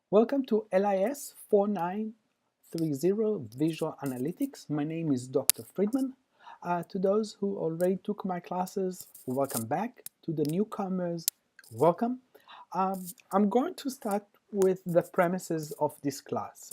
Welcome to LIS 4930 Visual Analytics. My name is Dr. Friedman. To those who already took my classes, welcome back. To the newcomers, welcome. I'm going to start with the premises of this class.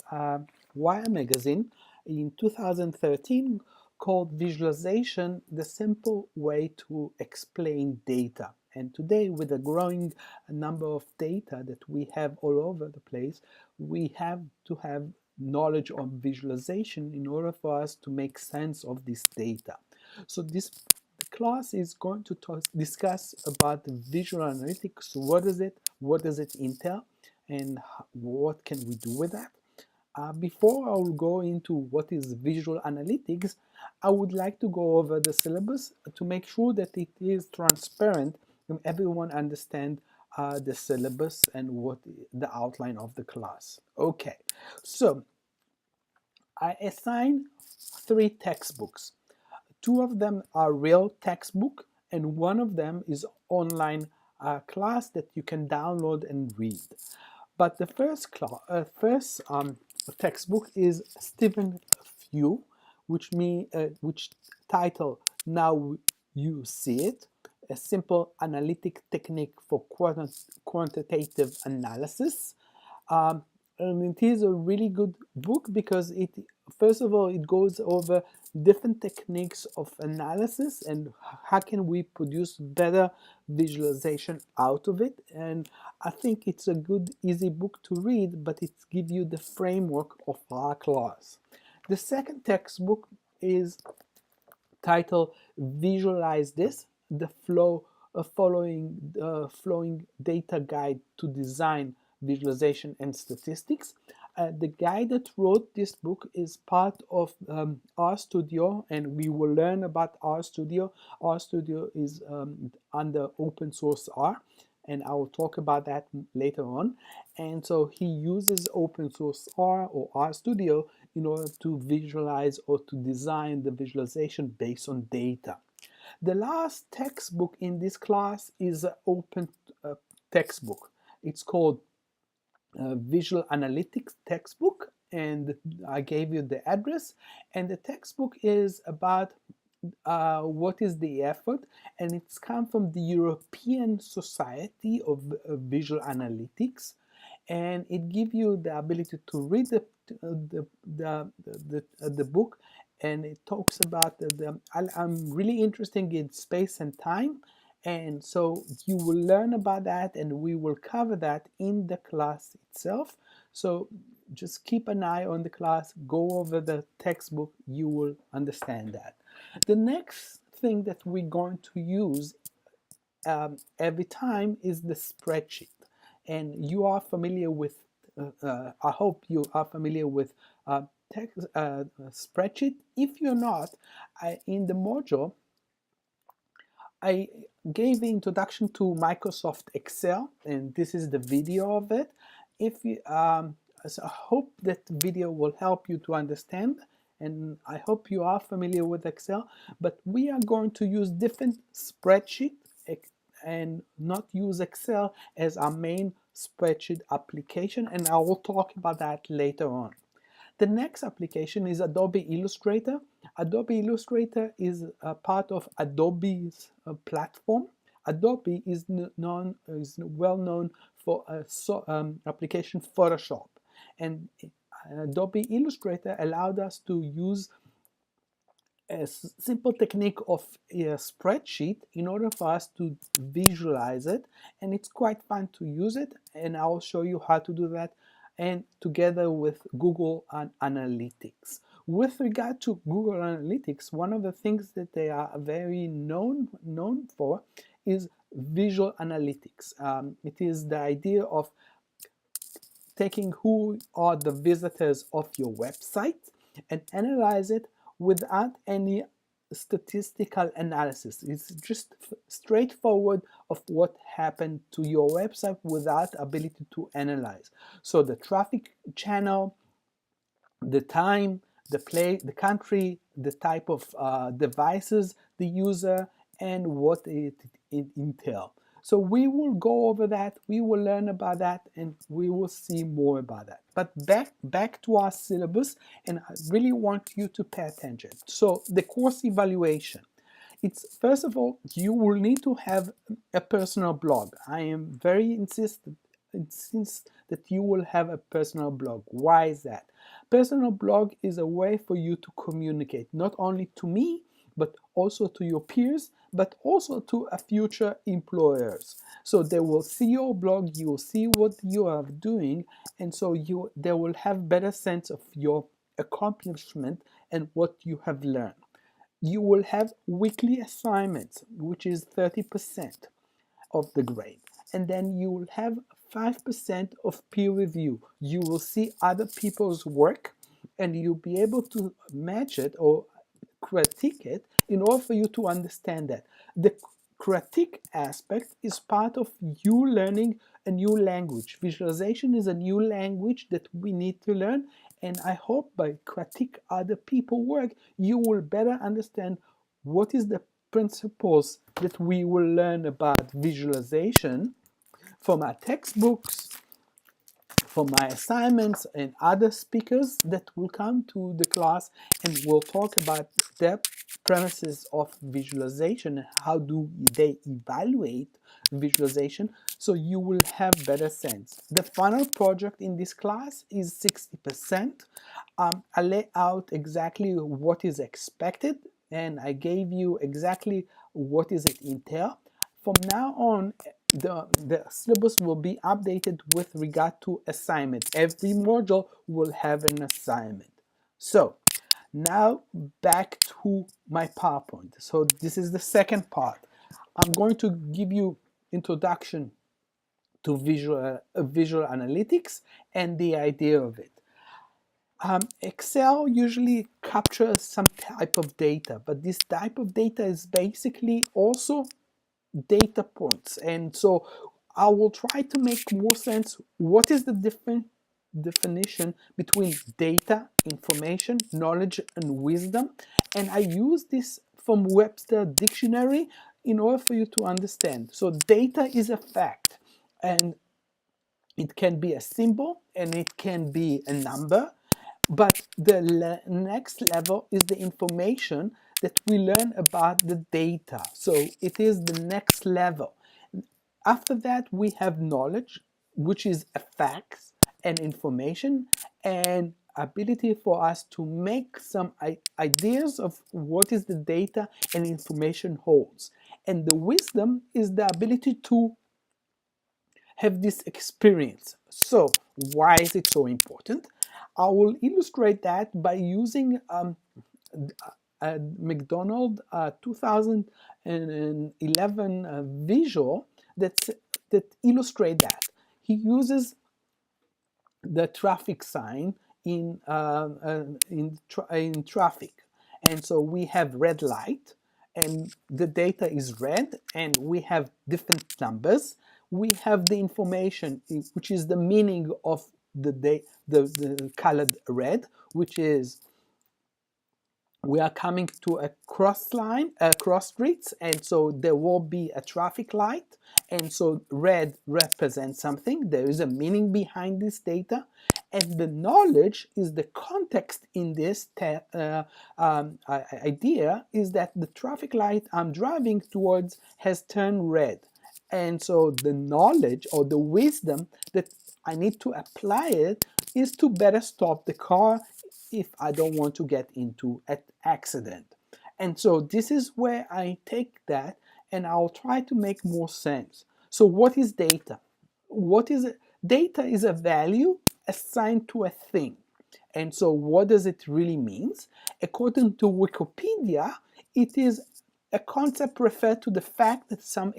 Wire Magazine in 2013 called Visualization the simple way to explain data. And today, with the growing number of data that we have all over the place, we have to have knowledge of visualization in order for us to make sense of this data. So this class is going to discuss about visual analytics. What is it? What does it entail? And what can we do with that? Before I will go into what is visual analytics, I would like to go over the syllabus to make sure that it is transparent and everyone understand the syllabus and what the outline of the class. Okay, so I assign 3 textbooks. 2 of them are real textbook and 1 of them is online class that you can download and read. But the first textbook is Stephen Few, which title Now You See It, a simple analytic technique for quantitative analysis. Um, and it is a really good book because first of all, it goes over different techniques of analysis and how can we produce better visualization out of it. And I think it's a good, easy book to read, but it gives you the framework of our class. The second textbook is titled Visualize This, the flowing data guide to design visualization and statistics. The guy that wrote this book is part of RStudio, and we will learn about RStudio. RStudio is under open source R, and I will talk about that later on. And so he uses open source R or RStudio in order to visualize or to design the visualization based on data. The last textbook in this class is an open textbook. It's called Visual Analytics textbook, and I gave you the address. And the textbook is about what is the effort, and it's come from the European Society of Visual Analytics, and it gives you the ability to read the book, and it talks about I'm really interested in space and time, and so you will learn about that, and we will cover that in the class itself. So just keep an eye on the class, go over the textbook, you will understand that. The next thing that we're going to use every time is the spreadsheet. And you are familiar with, I hope you are familiar with text, spreadsheet. If you're not, in the module, I gave the introduction to Microsoft Excel, and this is the video of it. If you, so I hope that video will help you to understand, and I hope you are familiar with Excel, but we are going to use different spreadsheet and not use Excel as our main spreadsheet application, and I will talk about that later on. The next application is Adobe Illustrator. Adobe Illustrator is a part of Adobe's platform. Adobe is well known for application Photoshop, and Adobe Illustrator allowed us to use a simple technique of a spreadsheet in order for us to visualize it, and it's quite fun to use it, and I will show you how to do that, and together with Google Analytics. With regard to Google Analytics, one of the things that they are very known for is visual analytics. It is the idea of taking who are the visitors of your website and analyze it without any statistical analysis. It's just straightforward of what happened to your website without ability to analyze. So the traffic channel, the time, the place, the country, the type of devices, the user, and what it entails. So we will go over that, we will learn about that, and we will see more about that. But back to our syllabus, and I really want you to pay attention. So the course evaluation. It's, first of all, you will need to have a personal blog. I am very insist that you will have a personal blog. Why is that? Personal blog is a way for you to communicate, not only to me, but also to your peers, but also to a future employers. So they will see your blog, you will see what you are doing, and so they will have better sense of your accomplishment and what you have learned. You will have weekly assignments, which is 30% of the grade. And then you will have 5% of peer review. You will see other people's work and you'll be able to match it or critique it in order for you to understand that. The critique aspect is part of you learning a new language. Visualization is a new language that we need to learn, and I hope by critique other people's work, you will better understand what is the principles that we will learn about visualization from our textbooks, from my assignments, and other speakers that will come to the class and will talk about the premises of visualization and how do they evaluate visualization, so you will have better sense. The final project in this class is 60%. I lay out exactly what is expected and I gave you exactly what is it entail. From now on, the syllabus will be updated with regard to assignments. Every module will have an assignment. So now back to my PowerPoint. So this is the second part. I'm going to give you introduction to visual analytics and the idea of it. Excel usually captures some type of data, but this type of data is basically also data points. And so I will try to make more sense. What is the different definition between data, information, knowledge, and wisdom? And I use this from Webster Dictionary in order for you to understand. So data is a fact, and it can be a symbol and it can be a number, but the next level is the information that we learn about the data. So it is the next level. After that, we have knowledge, which is a facts and information and ability for us to make some ideas of what is the data and information holds. And the wisdom is the ability to have this experience. So why is it so important? I will illustrate that by using a McDonald 2011 visual that illustrate that. He uses the traffic sign in traffic, and so we have red light, and the data is red, and we have different numbers. We have the information, which is the meaning of the colored red, which is we are coming to a cross streets, and so there will be a traffic light, and so red represents something. There is a meaning behind this data, and the knowledge is the context in this idea is that the traffic light I'm driving towards has turned red, and so the knowledge or the wisdom that I need to apply it is to better stop the car if I don't want to get into an accident. And so this is where I take that and I'll try to make more sense. So what is data? What is it? Data is a value assigned to a thing. And so what does it really mean? According to Wikipedia, it is a concept referred to the fact that some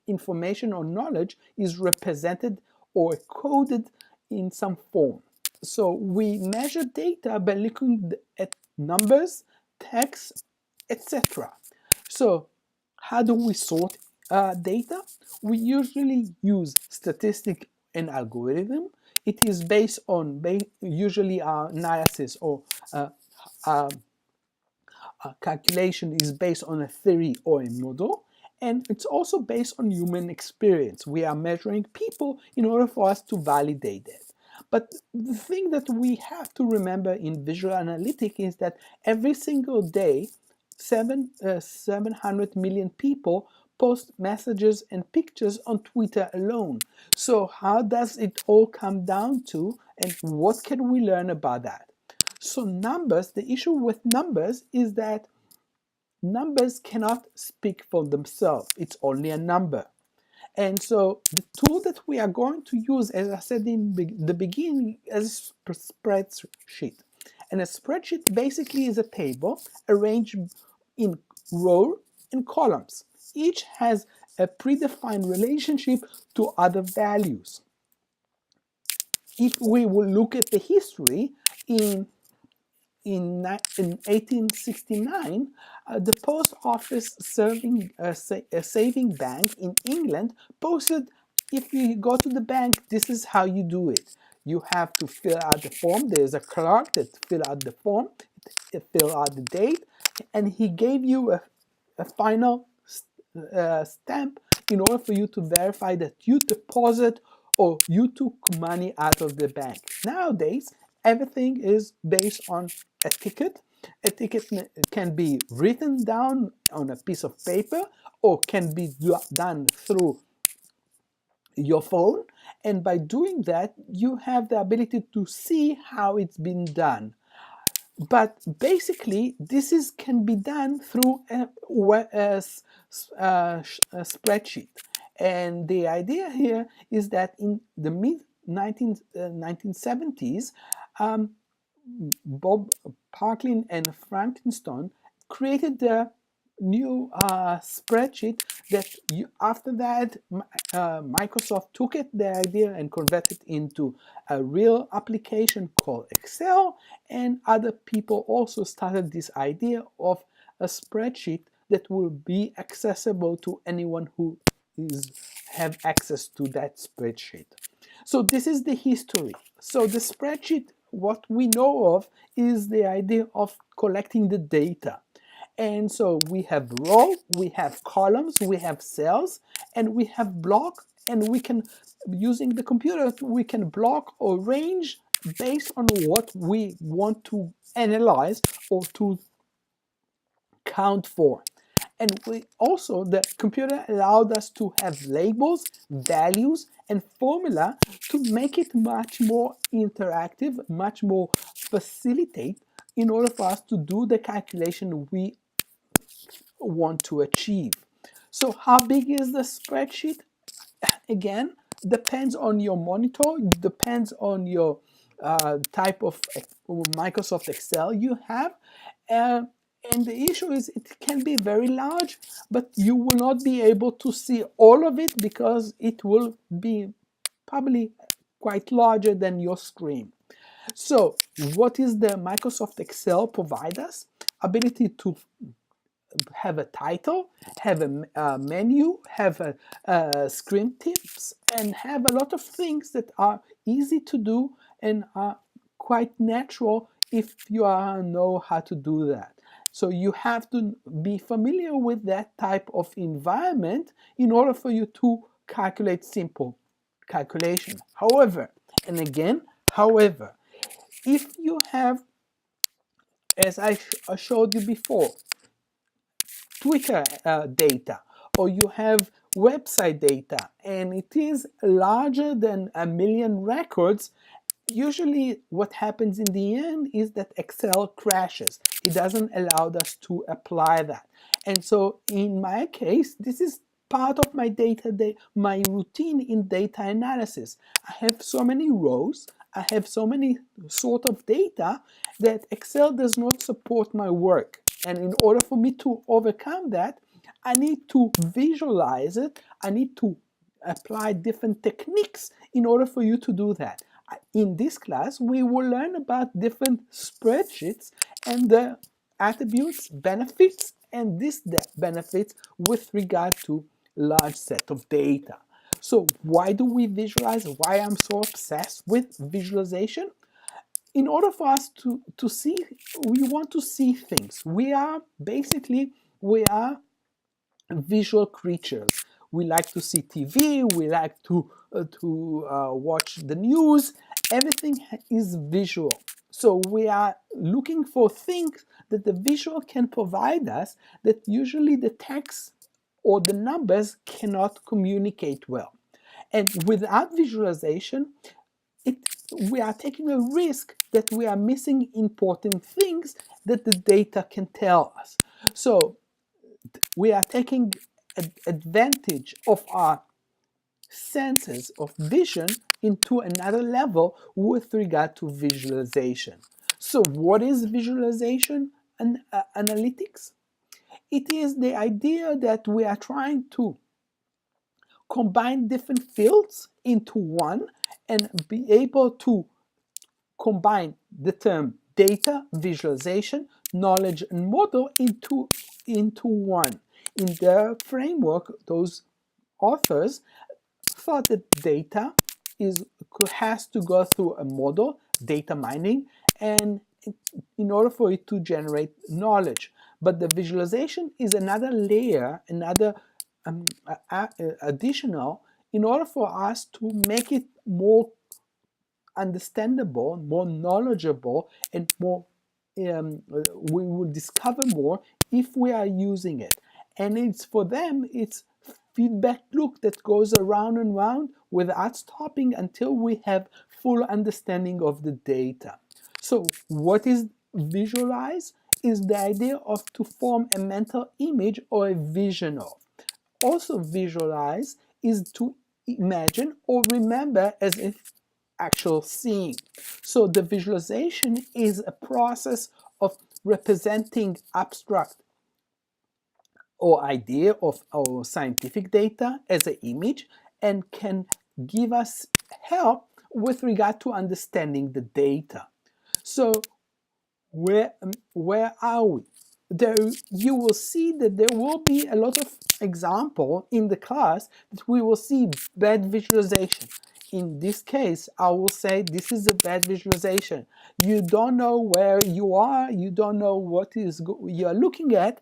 information or knowledge is represented or coded in some form. So we measure data by looking at numbers, text, etc. So how do we sort data? We usually use statistic and algorithm. It is based on usually our analysis or calculation is based on a theory or a model, And it's also based on human experience. We are measuring people in order for us to validate it. But the thing that we have to remember in visual analytics is that every single day, 700 million people post messages and pictures on Twitter alone. So how does it all come down to, and what can we learn about that? So numbers, the issue with numbers is that numbers cannot speak for themselves. It's only a number. And so the tool that we are going to use, as I said in the beginning, is a spreadsheet. And a spreadsheet basically is a table arranged in rows and columns. Each has a predefined relationship to other values. If we will look at the history, in 1869, the post office saving bank in England posted, if you go to the bank, this is how you do it. You have to fill out the form. There's a clerk that fill out the form, fill out the date, and he gave you a final stamp in order for you to verify that you deposit or you took money out of the bank. Nowadays, everything is based on a ticket. A ticket can be written down on a piece of paper or can be done through your phone, and by doing that you have the ability to see how it's been done. But basically this can be done through a spreadsheet. And the idea here is that in the mid 1970s, Bob Parklin and Frankenstein created the new spreadsheet that after that Microsoft took the idea and converted it into a real application called Excel, and other people also started this idea of a spreadsheet that will be accessible to anyone who have access to that spreadsheet. So this is the history. So the spreadsheet, what we know of is the idea of collecting the data. And so we have row, we have columns, we have cells, and we have block, and we can, using the computer, we can block or range based on what we want to analyze or to count for. And we also, the computer allowed us to have labels, values, and formula to make it much more interactive, much more facilitate in order for us to do the calculation we want to achieve. So how big is the spreadsheet? Again, depends on your monitor, depends on your type of Microsoft Excel you have. And the issue is it can be very large, but you will not be able to see all of it because it will be probably quite larger than your screen. So what is the Microsoft Excel provide us? Ability to have a title, have a menu, have a screen tips, and have a lot of things that are easy to do and are quite natural if you know how to do that. So you have to be familiar with that type of environment in order for you to calculate simple calculation. However, and again, however, if you have, as I showed you before, Twitter data, or you have website data, and it is larger than 1 million records, usually what happens in the end is that Excel crashes. It doesn't allow us to apply that. And so in my case, this is part of my my routine in data analysis. I have so many rows, I have so many sort of data that Excel does not support my work. And in order for me to overcome that, I need to visualize it. I need to apply different techniques in order for you to do that. In this class, we will learn about different spreadsheets and the attributes, benefits, and these benefits with regard to large set of data. So why do we visualize? Why I'm so obsessed with visualization? In order for us to see, we want to see things. We are visual creatures. We like to see TV, we like to watch the news. Everything is visual. So we are looking for things that the visual can provide us that usually the text or the numbers cannot communicate well. And without visualization, we are taking a risk that we are missing important things that the data can tell us. So we are taking advantage of our senses of vision into another level with regard to visualization. So what is visualization and analytics? It is the idea that we are trying to combine different fields into one and be able to combine the term data, visualization, knowledge, and model into one. In their framework, those authors thought that data has to go through a model, data mining, and in order for it to generate knowledge. But the visualization is another layer, another additional, in order for us to make it more understandable, more knowledgeable, and more we will discover more if we are using it. And it's for them, it's feedback loop that goes around and round without stopping until we have full understanding of the data. So what is visualize? Is the idea of to form a mental image or a vision of. Also visualize is to imagine or remember as if actual seeing. So the visualization is a process of representing abstract or idea of our scientific data as an image and can give us help with regard to understanding the data. So where are we? There, you will see that there will be a lot of example in the class that we will see bad visualization. In this case, I will say this is a bad visualization. You don't know where you are, you don't know what you are looking at,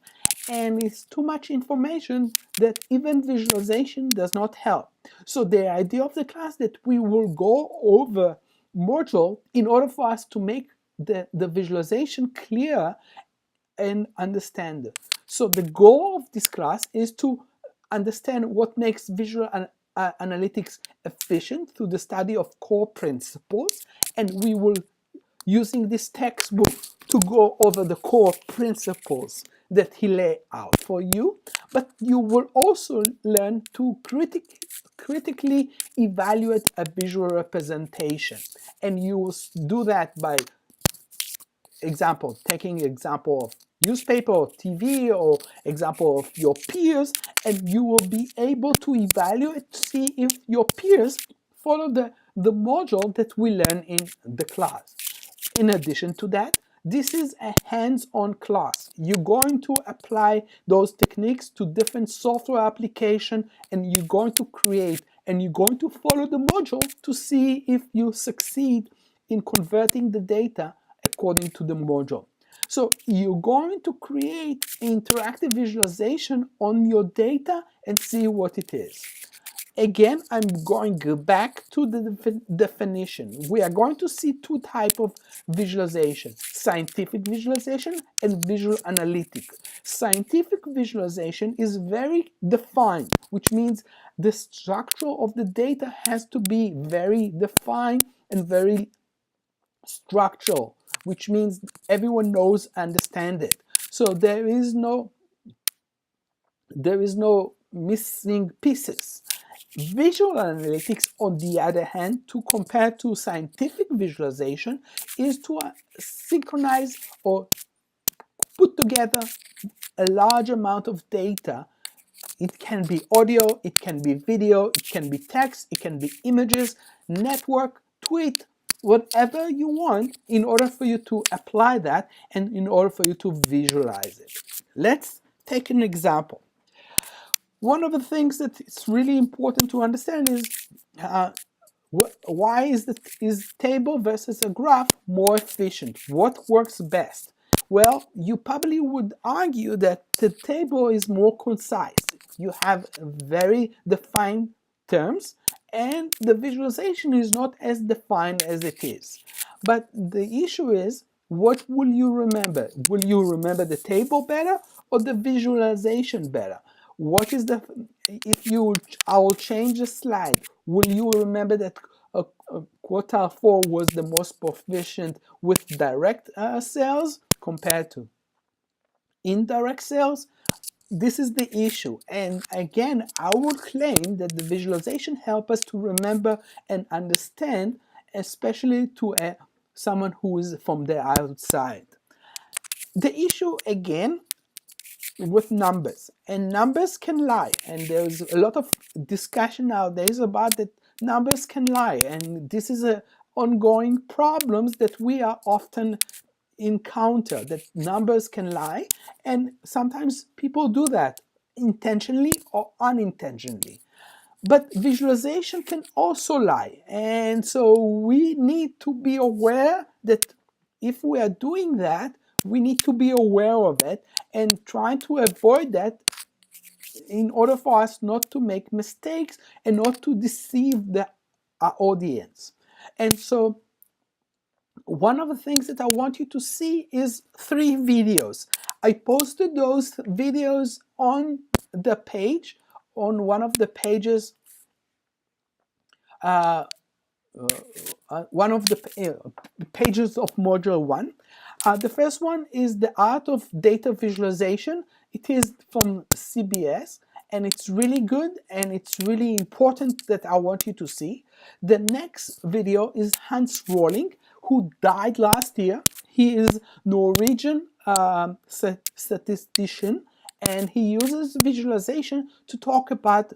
and it's too much information that even visualization does not help. So the idea of the class that we will go over module in order for us to make the visualization clear and understand it. So the goal of this class is to understand what makes visual analytics efficient through the study of core principles, and we will using this textbook to go over the core principles that he lay out for you, but you will also learn to critically evaluate a visual representation, and you will do that by taking example of newspaper or TV or example of your peers, and you will be able to evaluate to see if your peers follow the module that we learn in the class. In addition to that, this is a hands-on class. You're going to apply those techniques to different software application, and you're going to create and you're going to follow the module to see if you succeed in converting the data according to the module. So you're going to create interactive visualization on your data and see what it is. Again, I'm going back to the definition. We are going to see two types of visualization: scientific visualization and visual analytic. Scientific visualization is very defined, which means the structure of the data has to be very defined and very structural, which means everyone knows, understand it. So there is no missing pieces. Visual analytics, on the other hand, to compare to scientific visualization, is to synchronize or put together a large amount of data. It can be audio, it can be video, it can be text, it can be images, network, tweet, whatever you want, in order for you to apply that and in order for you to visualize it. Let's take an example. One of the things that it's really important to understand is why is table versus a graph more efficient? What works best? Well, you probably would argue that the table is more concise. You have very defined terms, and the visualization is not as defined as it is. But the issue is, what will you remember? Will you remember the table better or the visualization better? What is the, if you, I will change the slide, will you remember that quartile 4 was the most proficient with direct sales compared to indirect sales? This is the issue. And again, I would claim that the visualization helps us to remember and understand, especially to someone who is from the outside. The issue again with numbers, and numbers can lie, and there's a lot of discussion nowadays about that numbers can lie, and this is a ongoing problems that we are often encounter, that numbers can lie, and sometimes people do that intentionally or unintentionally. But visualization can also lie, and so we need to be aware that if we are doing that, we need to be aware of it and try to avoid that in order for us not to make mistakes and not to deceive the audience. And so one of the things that I want you to see is 3 videos. I posted those videos on the page, on one of the pages, one of the pages of Module 1. The first one is The Art of Data Visualization. It is from CBS, and it's really good, and it's really important that I want you to see. The next video is Hans Rosling, who died last year. He is Norwegian statistician, and he uses visualization to talk about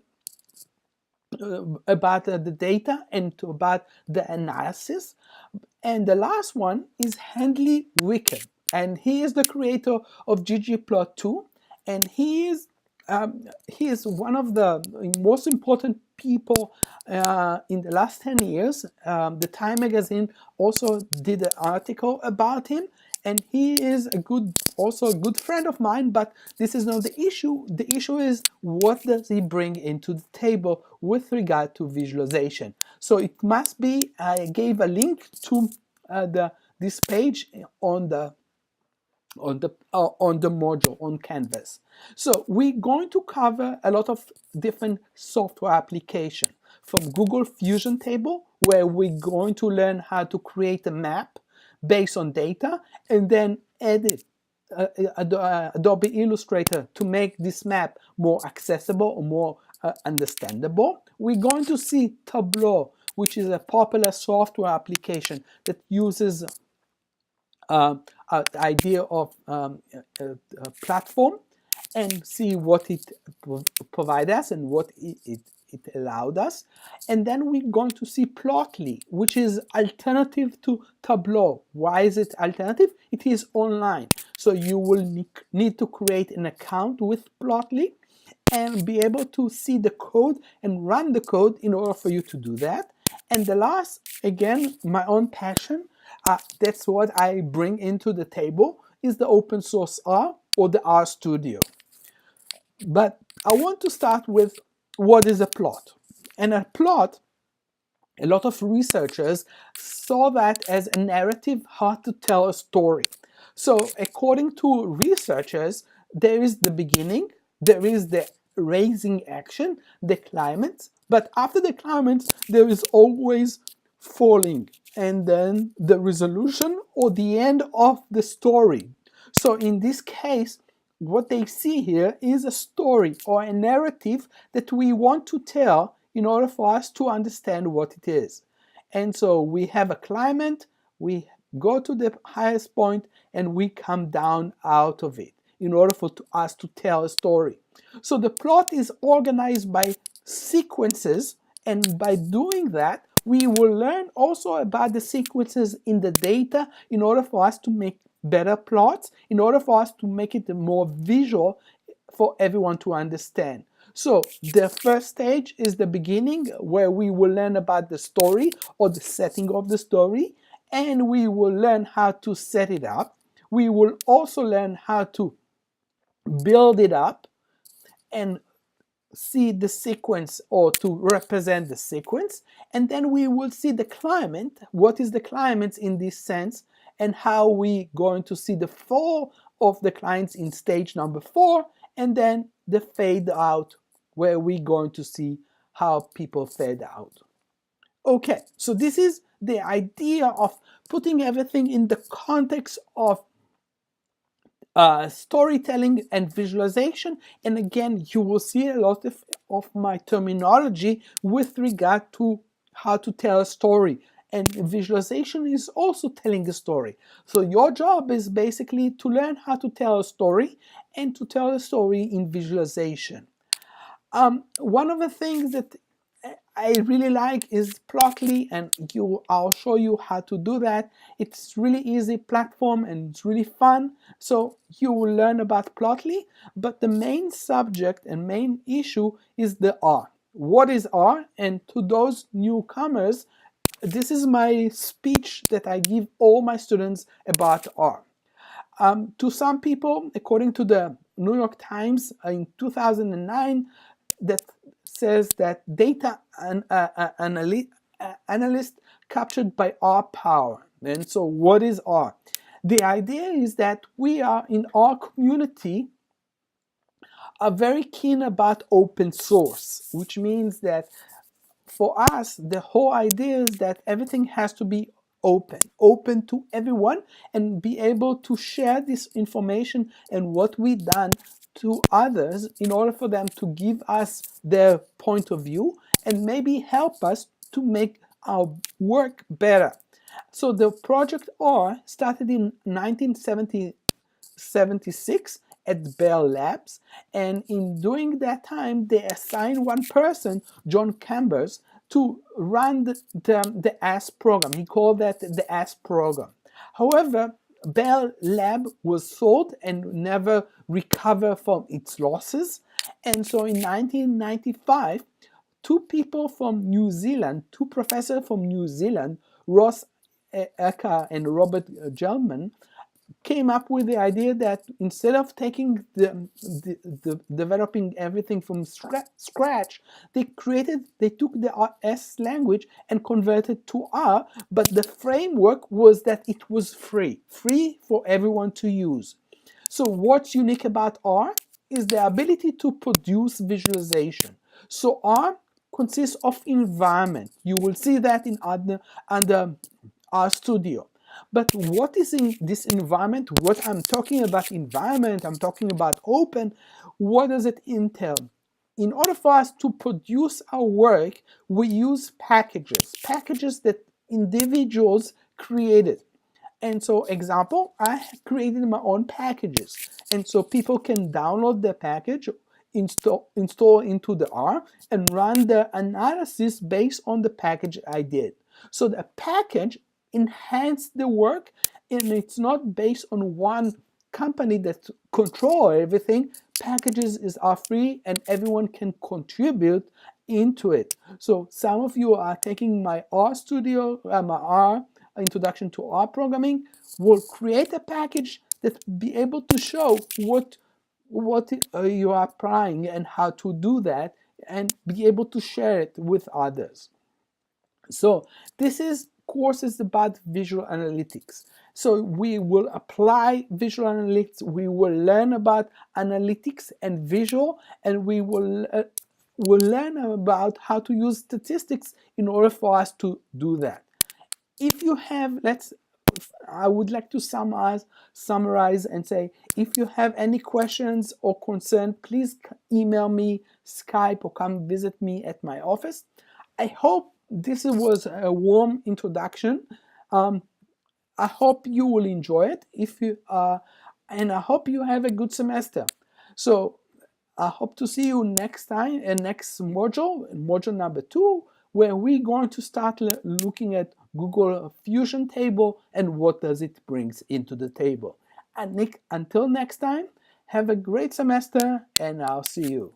the data and about the analysis. And the last one is Handley Wicken, and he is the creator of ggplot2, and he is one of the most important people in the last 10 years. The Time magazine also did an article about him, and he is also a good friend of mine, but this is not the issue. The issue is, what does he bring into the table with regard to visualization? So it must be, I gave a link to this page on the module on Canvas. So we're going to cover a lot of different software application, from Google Fusion Table, where we're going to learn how to create a map based on data and then edit Adobe Illustrator to make this map more accessible or more understandable. We're going to see Tableau, which is a popular software application that uses the idea of a platform, and see what it provides us and what it allowed us. And then we're going to see Plotly, which is alternative to Tableau. Why is it alternative? It is online, so you will need to create an account with Plotly and be able to see the code and run the code in order for you to do that. And the last, again, my own passion, that's what I bring into the table, is the open source R, or the RStudio. But I want to start with, what is a plot? And a plot, a lot of researchers saw that as a narrative, how to tell a story. So according to researchers, there is the beginning, there is the raising action, the climax, but after the climax, there is always falling, and then the resolution or the end of the story. So in this case, what they see here is a story or a narrative that we want to tell in order for us to understand what it is. And so we have a climax, we go to the highest point, and we come down out of it in order for us to tell a story. So the plot is organized by sequences, and by doing that, we will learn also about the sequences in the data in order for us to make better plots, in order for us to make it more visual for everyone to understand. So the first stage is the beginning, where we will learn about the story or the setting of the story, and we will learn how to set it up. We will also learn how to build it up and see the sequence, or to represent the sequence, and then we will see the climate, what is the climate in this sense, and how we going to see the fall of the clients in stage number 4, and then the fade out, where we going to see how people fade out. Okay, so this is the idea of putting everything in the context of storytelling and visualization. And again, you will see a lot of my terminology with regard to how to tell a story. And visualization is also telling a story. So your job is basically to learn how to tell a story and to tell a story in visualization. One of the things that I really like is Plotly, and I'll show you how to do that. It's really easy platform and it's really fun. So you will learn about Plotly, but the main subject and main issue is the R. What is R? And to those newcomers, this is my speech that I give all my students about R. To some people, according to the New York Times in 2009, that says that data analyst captured by R power. And so what is R? The idea is that we are in our community are very keen about open source, which means that for us, the whole idea is that everything has to be open to everyone, and be able to share this information and what we've done to others in order for them to give us their point of view and maybe help us to make our work better. So the Project R started in 1976 at Bell Labs, and in during that time they assigned one person, John Chambers, to run the ASP program. He called that the ASP program. However, Bell Lab was sold and never recovered from its losses, and so in 1995, two people from New Zealand, two professors from New Zealand, Ross Eka and Robert Gelman, came up with the idea that instead of taking the developing everything from scratch, they took the S language and converted to R, but the framework was that it was free for everyone to use. So what's unique about R is the ability to produce visualization. So R consists of environment. You will see that in under RStudio. But what is in this environment? What I'm talking about environment, I'm talking about open. What does it entail? In order for us to produce our work, we use packages that individuals created. And so, example, I created my own packages. And so people can download the package, install into the R, and run the analysis based on the package I did. So the package enhance the work, and it's not based on one company that control everything. Packages are free and everyone can contribute into it. So some of you are taking my RStudio, my R introduction to R programming, will create a package that be able to show what you are applying and how to do that, and be able to share it with others. So this is courses about visual analytics. So we will apply visual analytics, we will learn about analytics and visual, and we will learn about how to use statistics in order for us to do that. If you have, I would like to summarize and say, if you have any questions or concern, please email me, Skype, or come visit me at my office. I hope this was a warm introduction. I hope you will enjoy it. And I hope you have a good semester. So I hope to see you next time and next module number 2, where we're going to start looking at Google Fusion table and what does it brings into the table. And until next time, have a great semester, and I'll see you.